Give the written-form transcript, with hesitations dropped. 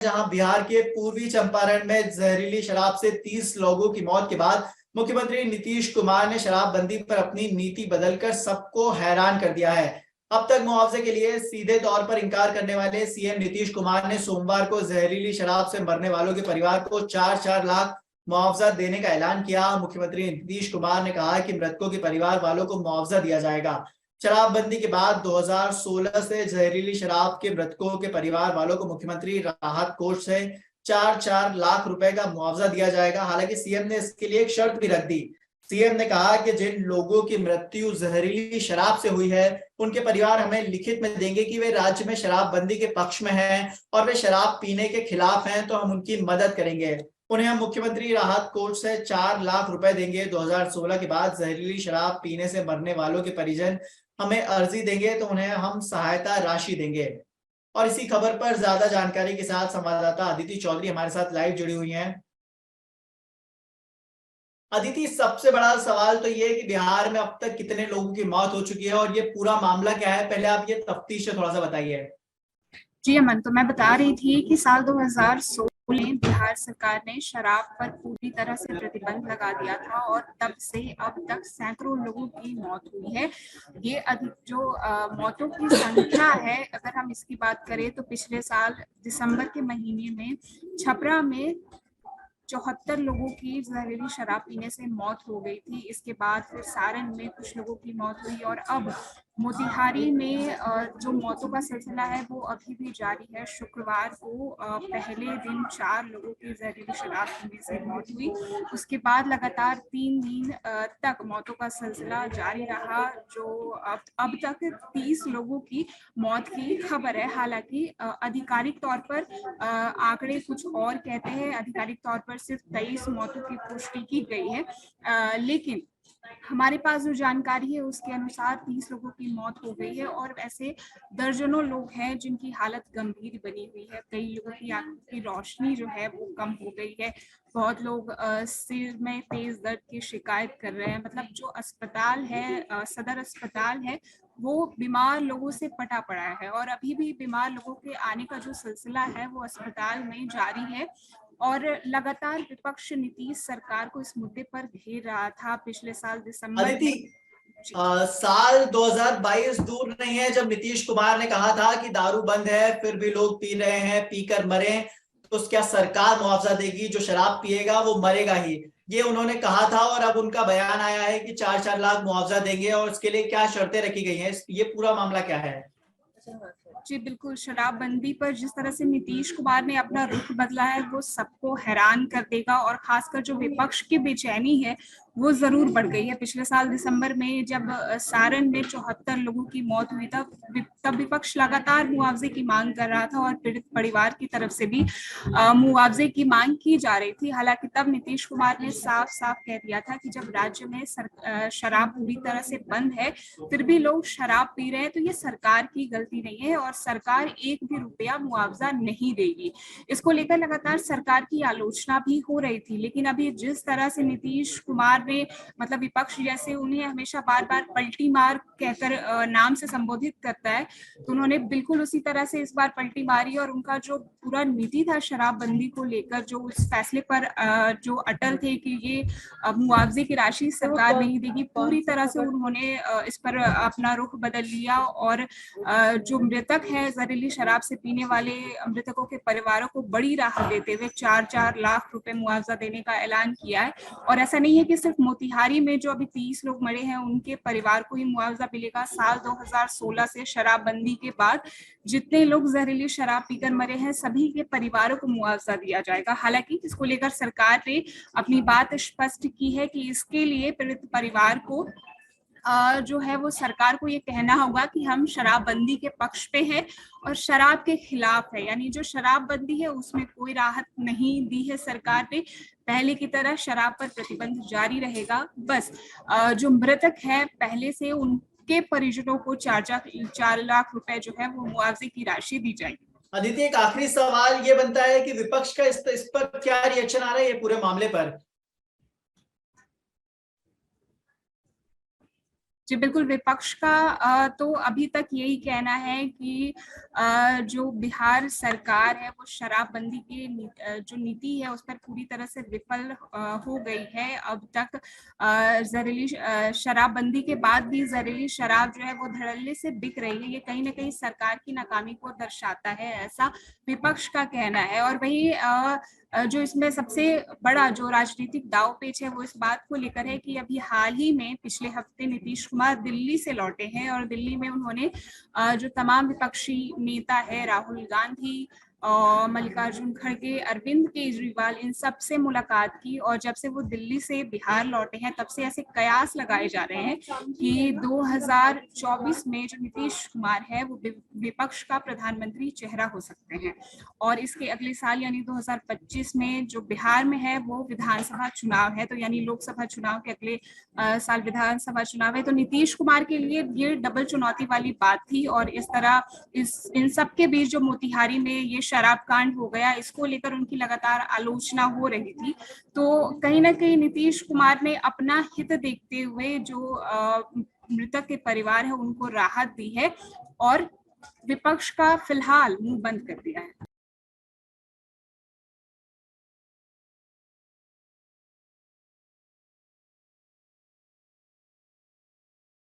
जहां बिहार के पूर्वी चंपारण में जहरीली शराब से 30 लोगों की मौत के बाद मुख्यमंत्री नीतीश कुमार ने शराबबंदी पर अपनी नीति बदलकर सबको हैरान कर दिया है। अब तक मुआवजे के लिए सीधे तौर पर इंकार करने वाले सीएम नीतीश कुमार ने सोमवार को जहरीली शराब से मरने वालों के परिवार को 4-4 लाख मुआवजा देने का ऐलान किया। मुख्यमंत्री नीतीश कुमार ने कहा कि मृतकों के परिवार वालों को मुआवजा दिया जाएगा। शराबबंदी के बाद 2016 से जहरीली शराब के मृतकों के परिवार वालों को मुख्यमंत्री राहत कोष से 4-4 लाख रुपए का मुआवजा दिया जाएगा। हालांकि सीएम ने इसके लिए एक शर्त भी रख दी। सीएम ने कहा कि जिन लोगों की मृत्यु जहरीली शराब से हुई है उनके परिवार हमें लिखित में देंगे कि वे राज्य में शराबबंदी के पक्ष में हैं और वे शराब पीने के खिलाफ हैं, तो हम उनकी मदद करेंगे। उन्हें हम मुख्यमंत्री राहत कोष से 4 लाख रुपए देंगे। 2016 के बाद जहरीली शराब पीने से मरने वालों के परिजन हमें अर्जी देंगे तो उन्हें हम सहायता राशि देंगे। और इसी खबर पर ज्यादा जानकारी के साथ संवाददाता अदिति चौधरी हमारे साथ लाइव जुड़ी हुई हैं। अदिति, सबसे बड़ा सवाल तो ये है कि बिहार में अब तक कितने लोगों की मौत हो चुकी है और ये पूरा मामला क्या है, पहले आप ये तफ्तीश से थोड़ा सा बताइए। जी अमन, तो मैं बता रही थी कि साल 2016 में बिहार सरकार ने शराब पर पूरी तरह से प्रतिबंध लगा दिया था और तब से अब तक सैकड़ों लोगों की मौत हुई है। ये अधिक जो मौतों की संख्या है, अगर हम इसकी बात करें तो पिछले साल दिसंबर के महीने में छपरा में 74 लोगों की जहरीली शराब पीने से मौत हो गई थी। इसके बाद फिर सारण में कुछ लोगों की मौत हुई और अब मोतिहारी में जो मौतों का सिलसिला है वो अभी भी जारी है। शुक्रवार को पहले दिन 4 लोगों की जहरीली शराब पीने से मौत हुई। उसके बाद लगातार 3 दिन तक मौतों का सिलसिला जारी रहा, जो अब तक 30 लोगों की मौत की खबर है। हालांकि आधिकारिक तौर पर आंकड़े कुछ और कहते हैं। आधिकारिक तौर पर सिर्फ 23 मौतों की पुष्टि की गई है, लेकिन हमारे पास जो जानकारी है उसके अनुसार 30 लोगों की मौत हो गई है और ऐसे दर्जनों लोग हैं जिनकी हालत गंभीर बनी हुई है। कई लोगों की आंखों की रोशनी जो है वो कम हो गई है। बहुत लोग सिर में तेज दर्द की शिकायत कर रहे हैं। मतलब जो अस्पताल है, सदर अस्पताल है, वो बीमार लोगों से पटा पड़ा है और अभी भी बीमार लोगों के आने का जो सिलसिला है वो अस्पताल में जारी है। और लगातार विपक्ष नीतीश सरकार को इस मुद्दे पर घेर रहा था। पिछले साल दिसंबर में साल 2022 दूर नहीं है जब नीतीश कुमार ने कहा था कि दारू बंद है फिर भी लोग पी रहे हैं, पीकर मरे, तो क्या सरकार मुआवजा देगी? जो शराब पिएगा वो मरेगा ही, ये उन्होंने कहा था। और अब उनका बयान आया है कि 4-4 लाख मुआवजा देंगे और उसके लिए क्या शर्तें रखी गई हैं, ये पूरा मामला क्या है? जी बिल्कुल, शराबबंदी पर जिस तरह से नीतीश कुमार ने अपना रुख बदला है वो सबको हैरान कर देगा और खासकर जो विपक्ष की बेचैनी है वो जरूर बढ़ गई है। पिछले साल दिसंबर में जब सारण में 74 लोगों की मौत हुई तब विपक्ष लगातार मुआवजे की मांग कर रहा था और पीड़ित परिवार की तरफ से भी मुआवजे की मांग की जा रही थी। हालांकि तब नीतीश कुमार ने साफ साफ कह दिया था कि जब राज्य में शराब पूरी तरह से बंद है फिर भी लोग शराब पी रहे हैं तो ये सरकार की गलती नहीं है और सरकार एक भी रुपया मुआवजा नहीं देगी। इसको लेकर लगातार सरकार की आलोचना भी हो रही थी, लेकिन अभी जिस तरह से नीतीश कुमार ने, मतलब विपक्ष जैसे उन्हें हमेशा बार बार पलटी मार कहकर नाम से संबोधित करता है, तो उन्होंने बिल्कुल उसी तरह से इस बार पलटी मारी और उनका जो पूरा नीति था शराबबंदी को लेकर, जो उस फैसले पर जो अटल थे कि ये मुआवजे की राशि सरकार नहीं देगी, पूरी तरह से उन्होंने इस पर अपना रुख बदल लिया। और जो मृतक है जहरीली शराब से पीने वाले मृतकों के परिवारों को बड़ी राहत देते हुए 4-4 लाख रुपए मुआवजा देने का ऐलान किया है। और ऐसा नहीं है कि सिर्फ मोतिहारी में जो अभी 30 लोग मरे हैं उनके परिवार को ही मुआवजा मिलेगा। साल 2016 से शराबबंदी के बाद जितने लोग जहरीली शराब पीकर मरे हैं सभी के परिवारों को मुआवजा दिया जाएगा। हालांकि इसको लेकर सरकार ने अपनी बात स्पष्ट की है कि इसके लिए पीड़ित परिवार को जो है वो सरकार को ये कहना होगा कि हम शराबबंदी के पक्ष पे हैं और शराब के खिलाफ है। यानी जो शराबबंदी है उसमें कोई राहत नहीं दी है सरकार ने। पहले की तरह शराब पर प्रतिबंध जारी रहेगा। बस जो मृतक है पहले से उनके परिजनों को 4 लाख रुपए जो है वो मुआवजे की राशि दी जाएगी। अदिति, एक आखिरी सवाल ये बनता है कि विपक्ष का इस पर क्या रिएक्शन आ रहा है ये पूरे मामले पर? जी बिल्कुल, विपक्ष का तो अभी तक यही कहना है कि जो बिहार सरकार है वो शराबबंदी की जो नीति है उस पर पूरी तरह से विफल हो गई है। अब तक जहरीली शराबबंदी के बाद भी जहरीली शराब जो है वो धड़ल्ले से बिक रही है। ये कहीं ना कहीं सरकार की नाकामी को दर्शाता है, ऐसा विपक्ष का कहना है। और वही जो इसमें सबसे बड़ा जो राजनीतिक दांवपेच है वो इस बात को लेकर है कि अभी हाल ही में पिछले हफ्ते नीतीश कुमार दिल्ली से लौटे हैं और दिल्ली में उन्होंने जो तमाम विपक्षी नेता है, राहुल गांधी, मल्लिकार्जुन खड़गे, अरविंद केजरीवाल, इन सब से मुलाकात की। और जब से वो दिल्ली से बिहार लौटे हैं तब से ऐसे कयास लगाए जा रहे हैं कि 2024 में जो नीतीश कुमार है वो विपक्ष का प्रधानमंत्री चेहरा हो सकते हैं। और इसके अगले साल यानी 2025 में जो बिहार में है वो विधानसभा चुनाव है, तो यानी लोकसभा चुनाव के अगले साल विधानसभा चुनाव है। तो नीतीश कुमार के लिए ये डबल चुनौती वाली बात थी। और इस तरह इन सब के बीच जो मोतिहारी में ये शराब कांड हो गया, इसको लेकर उनकी लगातार आलोचना हो रही थी। तो कहीं ना कहीं नीतीश कुमार ने अपना हित देखते हुए जो मृतक के परिवार है उनको राहत दी है और विपक्ष का फिलहाल मुंह बंद कर दिया है।